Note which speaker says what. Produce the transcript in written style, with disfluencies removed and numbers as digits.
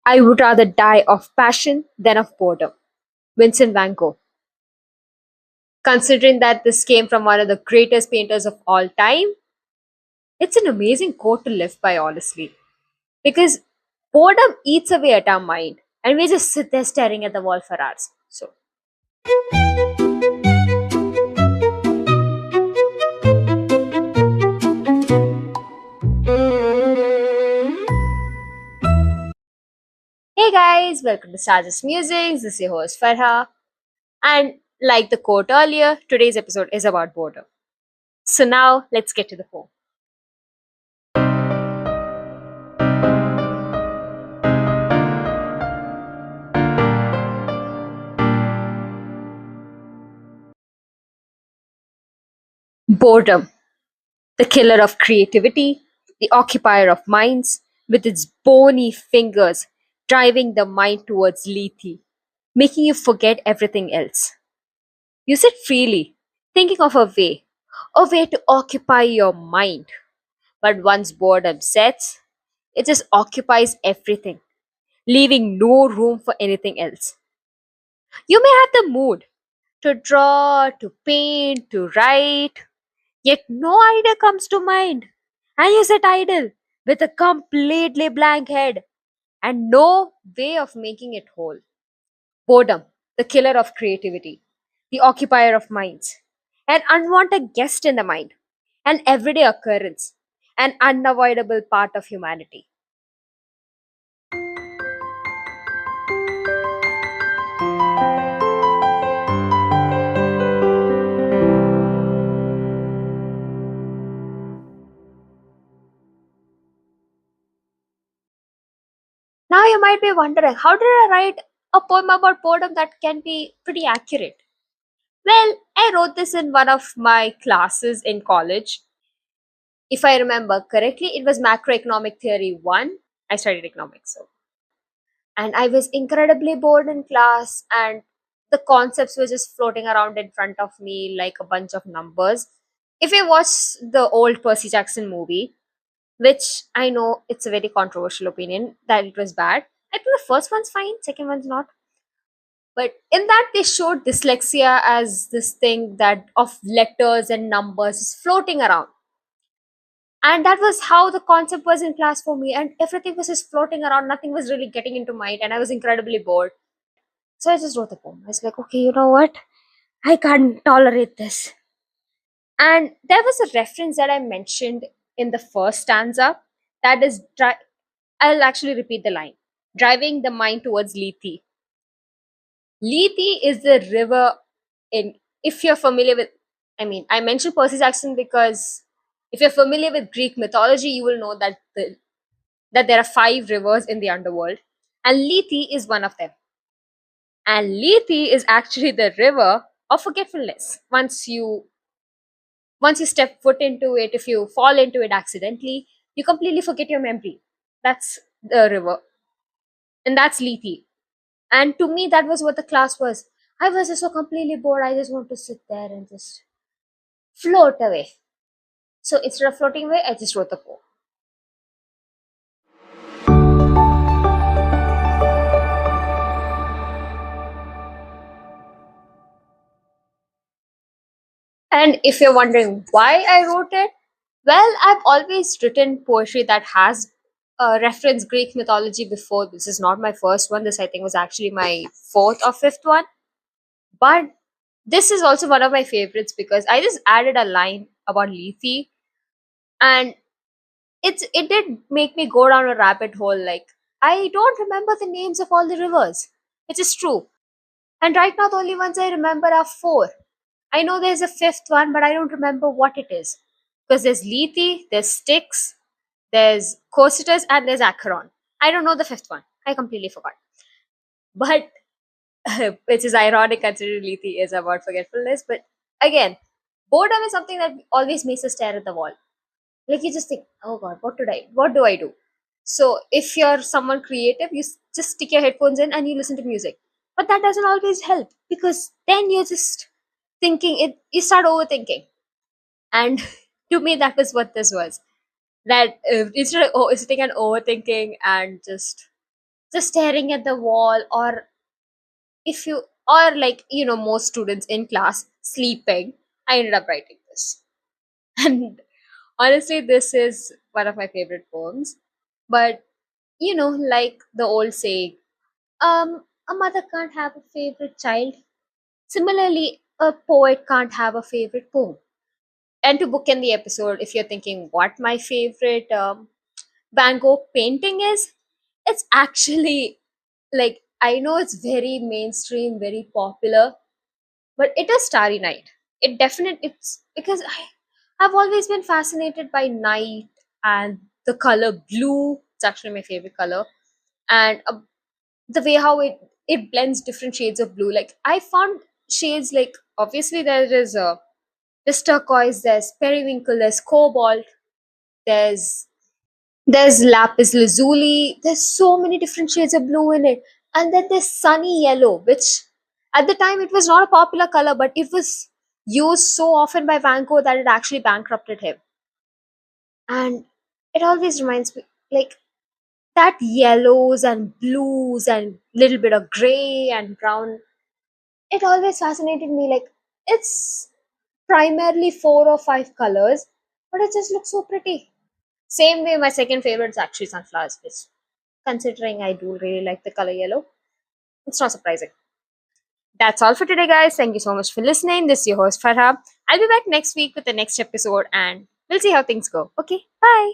Speaker 1: I would rather die of passion than of boredom. Vincent van Gogh. Considering that this came from one of the greatest painters of all time, it's an amazing quote to live by, honestly. Because boredom eats away at our mind, and we just sit there staring at the wall for hours. So, hey guys, welcome to Stardust Musings. This is your host Farha. And like the quote earlier, today's episode is about boredom. So now let's get to the phone. Boredom, the killer of creativity, the occupier of minds, with its bony fingers driving the mind towards lethe, making you forget everything else. You sit freely, thinking of a way to occupy your mind. But once boredom sets, it just occupies everything, leaving no room for anything else. You may have the mood to draw, to paint, to write, yet no idea comes to mind. And you sit idle with a completely blank head and no way of making it whole. Boredom, the killer of creativity, the occupier of minds, an unwanted guest in the mind, an everyday occurrence, an unavoidable part of humanity. Now you might be wondering, how did I write a poem about boredom that can be pretty accurate? Well, I wrote this in one of my classes in college. If I remember correctly, it was macroeconomic theory 1. I studied economics, so. And I was incredibly bored in class, and the concepts were just floating around in front of me like a bunch of numbers. If you watch the old Percy Jackson movie, which I know it's a very controversial opinion that it was bad, I think the first one's fine, second one's not. But in that, they showed dyslexia as this thing that of letters and numbers is floating around. And that was how the concept was in class for me. And everything was just floating around. Nothing was really getting into mind. And I was incredibly bored. So I just wrote the poem. I was like, okay, you know what? I can't tolerate this. And there was a reference that I mentioned in the first stanza that is, I'll actually repeat the line, driving the mind towards Lethe. Lethe is the river in, if you're familiar with, I mentioned Percy Jackson because if you're familiar with Greek mythology, you will know that that there are 5 rivers in the underworld, and Lethe is one of them. And Lethe is actually the river of forgetfulness. Once you step foot into it, if you fall into it accidentally, you completely forget your memory. That's the river, and that's Lethe. And to me, that was what the class was. I was just so completely bored. I just want to sit there and just float away. So instead of floating away, I just wrote the poem. And if you're wondering why I wrote it, well, I've always written poetry that has referenced Greek mythology before. This is not my first one. This, I think, was actually my fourth or fifth one. But this is also one of my favorites because I just added a line about Lethe, and it did make me go down a rabbit hole. Like, I don't remember the names of all the rivers, which is true. And right now, the only ones I remember are 4. I know there's a fifth one, but I don't remember what it is. Because there's Lethe, there's Styx, there's Cocytus, and there's Acheron. I don't know the fifth one. I completely forgot. But, which is ironic considering Lethe is about forgetfulness. But again, boredom is something that always makes us stare at the wall. Like you just think, oh god, what do I do? So if you're someone creative, just stick your headphones in and you listen to music. But that doesn't always help because then you're just thinking it. You start overthinking, and to me, that was what this was. That instead of sitting and overthinking and just just staring at the wall, or if you, or like, most students in class sleeping, I ended up writing this. And honestly, this is one of my favorite poems. But, like the old saying, a mother can't have a favorite child. Similarly, a poet can't have a favorite poem. And to bookend the episode, if you're thinking what my favorite Van Gogh painting is, it's actually, like, I know it's very mainstream, very popular, but it is Starry Night. It's because I've always been fascinated by night and the color blue. It's actually my favorite color, and the way how it blends different shades of blue. Like, I found shades, like, obviously there is there's turquoise, there's periwinkle, there's cobalt, there's there's lapis lazuli. There's so many different shades of blue in it. And then there's sunny yellow, which at the time it was not a popular color, but it was used so often by Van Gogh that it actually bankrupted him. And it always reminds me, like, that yellows and blues and little bit of gray and brown. It always fascinated me. Like, it's primarily four or five colors, but it just looks so pretty. Same way, my second favorite is actually sunflowers, which, considering I do really like the color yellow, it's not surprising. That's all for today, guys. Thank you so much for listening. This is your host, Farha. I'll be back next week with the next episode, and we'll see how things go. Okay, bye.